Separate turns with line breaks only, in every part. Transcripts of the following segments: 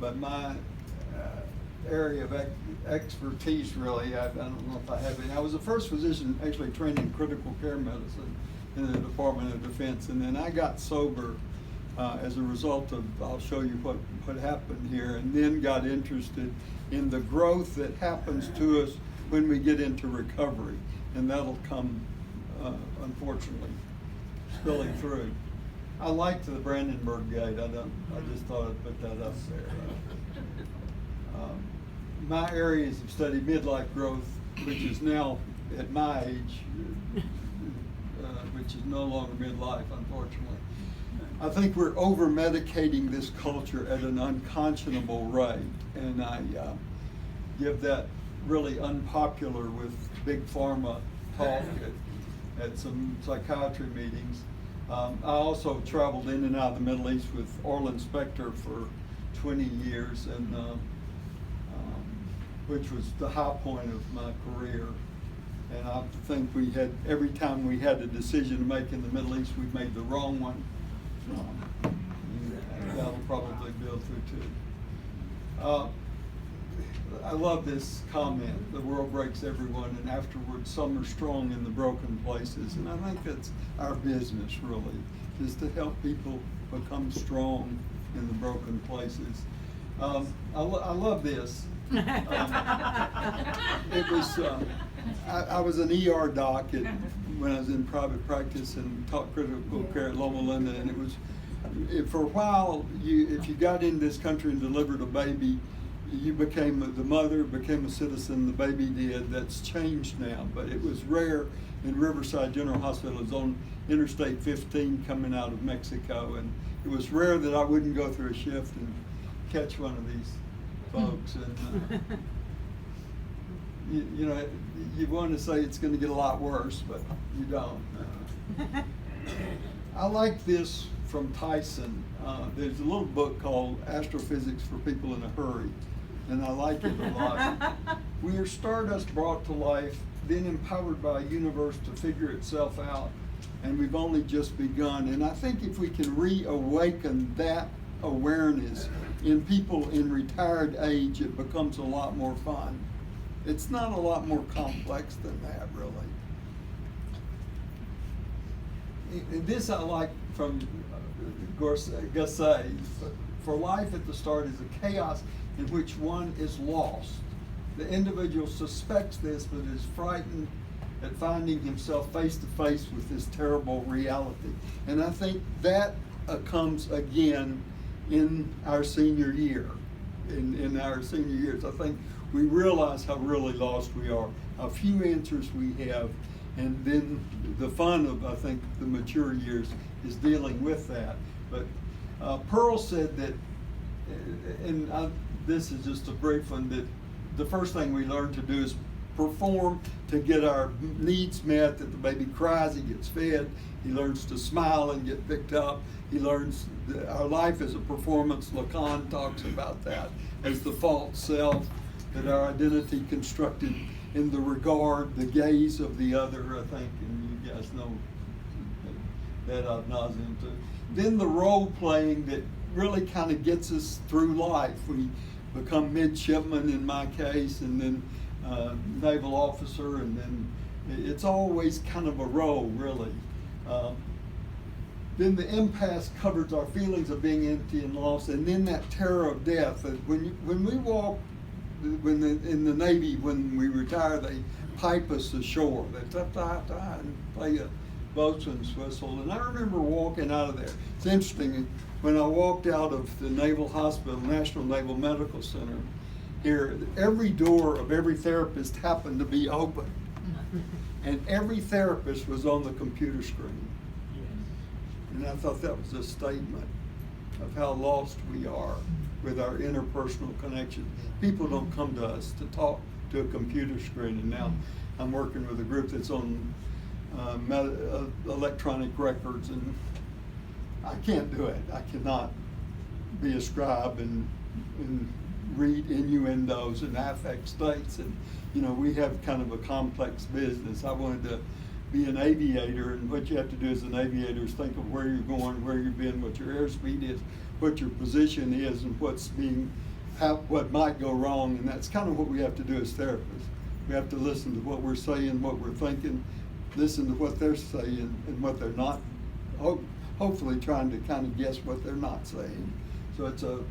but my area of expertise really, I don't know if I have any. I was the first physician actually trained in critical care medicine in the Department of Defense, and then I got sober as a result of, I'll show you what happened here, and then got interested in the growth that happens to us when we get into recovery, and that'll come, unfortunately, spilling through. I liked the Brandenburg Gate. I just thought I'd put that up there. My areas of study, midlife growth, which is now at my age, which is no longer midlife, unfortunately. I think we're over-medicating this culture at an unconscionable rate, and I give that really unpopular with big pharma talk at some psychiatry meetings. I also traveled in and out of the Middle East with Orland Spector for 20 years, and which was the high point of my career. And I think we had, every time we had a decision to make in the Middle East, we made the wrong one. That'll probably build through too. I love this comment, the world breaks everyone, and afterwards some are strong in the broken places. And I think that's our business, really, is to help people become strong in the broken places. I love this. It was, I was an ER doc when I was in private practice and taught critical care at Loma Linda, and it was, for a while, if you got in this country and delivered a baby, you became, the mother became a citizen, the baby did. That's changed now, but it was rare in Riverside General Hospital. It was on Interstate 15 coming out of Mexico, and it was rare that I wouldn't go through a shift and catch one of these folks. And you know, you want to say it's going to get a lot worse, but you don't. I like this from Tyson. There's a little book called Astrophysics for People in a Hurry, and I like it a lot. We are stardust brought to life, then empowered by a universe to figure itself out, and we've only just begun. And I think if we can reawaken that awareness in people in retired age, it becomes a lot more fun. It's not a lot more complex than that, really. And this I like from Gasset. For life at the start is a chaos in which one is lost. The individual suspects this, but is frightened at finding himself face to face with this terrible reality. And I think that comes again in our senior year. In our senior years, I think we realize how really lost we are, how few answers we have, and then the fun of, I think, the mature years is dealing with that. But Pearl said that, and this is just a brief one, that the first thing we learn to do is perform to get our needs met, that the baby cries, he gets fed, he learns to smile and get picked up, he learns that our life is a performance. Lacan talks about that as the false self, that our identity constructed in the regard, the gaze of the other, I think, and you guys know that ad nauseum too. Then the role playing that really kind of gets us through life. We become midshipman in my case, and then naval officer, and then it's always kind of a role, really. Then the impasse covers our feelings of being empty and lost, and then that terror of death. When we walk, in the Navy, when we retire, they pipe us ashore. They ta-ta-ta and play a boatswain's whistle. And I remember walking out of there. It's interesting, when I walked out of the Naval Hospital, National Naval Medical Center here, every door of every therapist happened to be open. And every therapist was on the computer screen. And I thought that was a statement of how lost we are with our interpersonal connection. People don't come to us to talk to a computer screen, and now I'm working with a group that's on electronic records, and I can't do it. I cannot be a scribe and read innuendos and affect states, and you know, we have kind of a complex business. I wanted to be an aviator, and what you have to do as an aviator is think of where you're going, where you've been, what your airspeed is, what your position is, and what's being what might go wrong, and that's kind of what we have to do as therapists. We have to listen to what we're saying, what we're thinking, listen to what they're saying and what they're not, hopefully trying to kind of guess what they're not saying. So it's the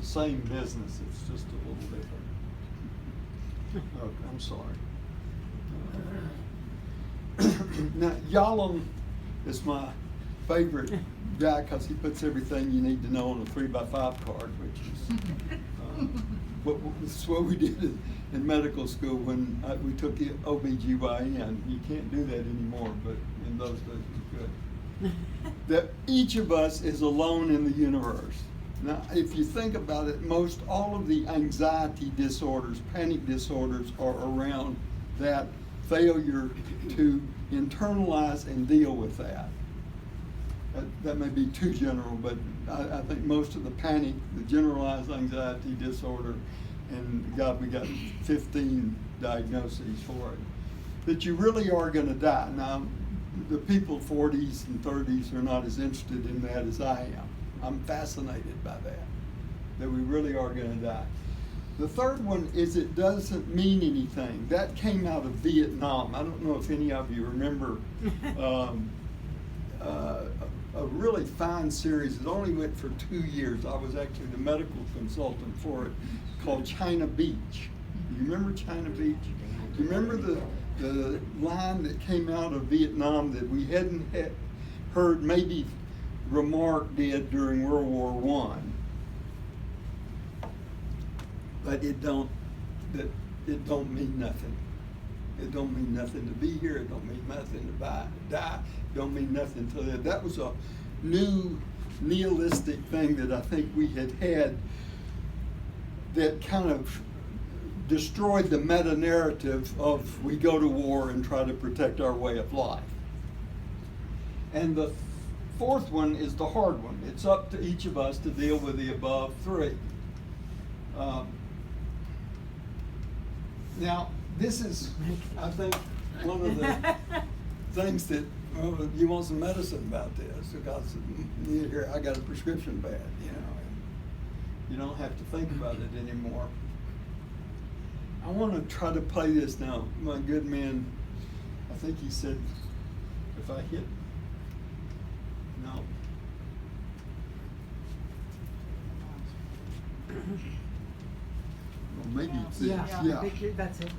same business, it's just a little different. Oh, I'm sorry. Now, Yalom is my favorite guy because he puts everything you need to know on a 3x5 card, which is what we did in medical school when we took the OBGYN. You can't do that anymore, but in those days we could. That each of us is alone in the universe. Now, if you think about it, most all of the anxiety disorders, panic disorders are around that failure to internalize and deal with that. That may be too general, but I think most of the panic, the generalized anxiety disorder, and God, we got 15 diagnoses for it, that you really are going to die. Now, the people 40s and 30s are not as interested in that as I am. I'm fascinated by that we really are going to die. The third one is it doesn't mean anything. That came out of Vietnam. I don't know if any of you remember a really fine series. It only went for 2 years. I was actually the medical consultant for it, called China Beach. You remember China Beach? Do you remember the line that came out of Vietnam that we hadn't heard maybe Remark did during World War I? But it don't mean nothing. It don't mean nothing to be here. It don't mean nothing to die. It don't mean nothing to live. That was a new nihilistic thing that I think we had that kind of destroyed the meta-narrative of we go to war and try to protect our way of life. And the fourth one is the hard one. It's up to each of us to deal with the above three. Now, this is, I think, one of the things that, you want some medicine about this, because here I got a prescription bad, and you don't have to think about it anymore. I want to try to play this now. My good man, I think he said, if I hit, no. Well, maybe it's this.
Yeah. I think that's it.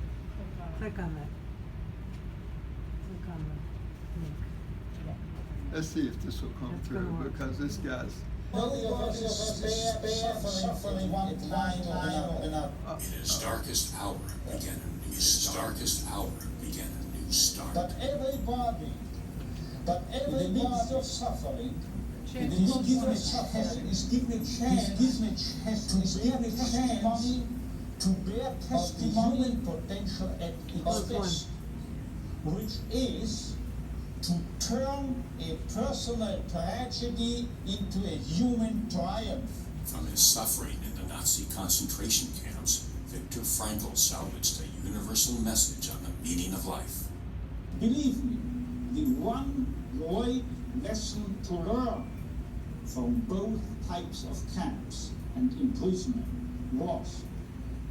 Click on that. Click on the link.
Let's see if this will come
That's
through,
gonna work.
because this guy's.
In his darkest hour began a new start.
But everybody is suffering. It is given a chance to bear testimony of the human potential at its best, which is to turn a personal tragedy into a human triumph.
From his suffering in the Nazi concentration camps, Viktor Frankl salvaged a universal message on the meaning of life.
Believe me, the one great lesson to learn from both types of camps and imprisonment was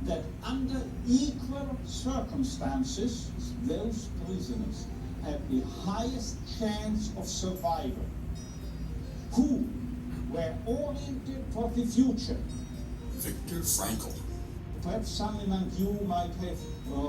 that under equal circumstances, those prisoners had the highest chance of survival, who were oriented for the future.
Viktor Frankl.
Perhaps some among you might have